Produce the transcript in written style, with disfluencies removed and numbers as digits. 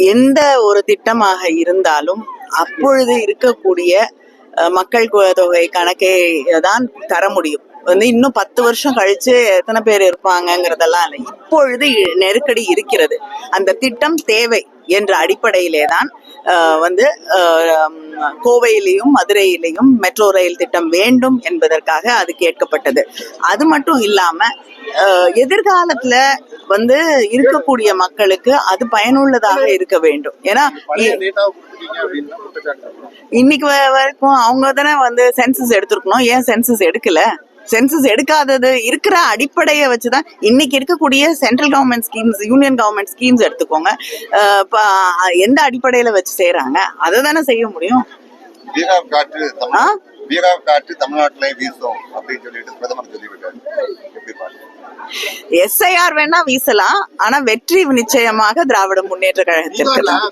எந்த ஒரு திட்டமாக இருந்தாலும் அப்பொழுது இருக்கக்கூடிய மக்கள் தொகை கணக்கை தான் தர முடியும். இன்னும் 10 வருஷம் கழிச்சு எத்தனை பேர் இருப்பாங்கிறதெல்லாம் இல்லை. இப்பொழுது நெருக்கடி இருக்கிறது. அந்த திட்டம் தேவை என்ற அடிப்படையிலே தான் கோவையிலையும் மதுரையிலையும் மெட்ரோ ரயில் திட்டம் வேண்டும் என்பதற்காக அது கேட்கப்பட்டது. அது மட்டும் இல்லாம எதிர்காலத்துல இருக்கக்கூடிய மக்களுக்கு அது பயனுள்ளதாக இருக்க வேண்டும். ஏன்னா இன்னைக்கு வரைக்கும் அவங்க தானே சென்சஸ் எடுத்திருக்கணும். ஏன் சென்சஸ் எடுக்கல? சென்சஸ் எடுக்காதது இருக்கிற அடிப்படையை வச்சுதான் இன்னைக்கு இருக்கக்கூடிய central government schemes, union government schemes எடுத்துக்கோங்க. எந்த அடிப்படையில வச்சு செய்யறாங்க, அதை தானே செய்ய முடியும். தமிழ்நாட்டுல வீசும் அப்படின்னு சொல்லிட்டு பிரதமர் சொல்லிவிட்டாரு. SIR வேணா வீசலாம், ஆனா வெற்றி நிச்சயமாக திராவிட முன்னேற்ற கழகத்திற்கு தான்.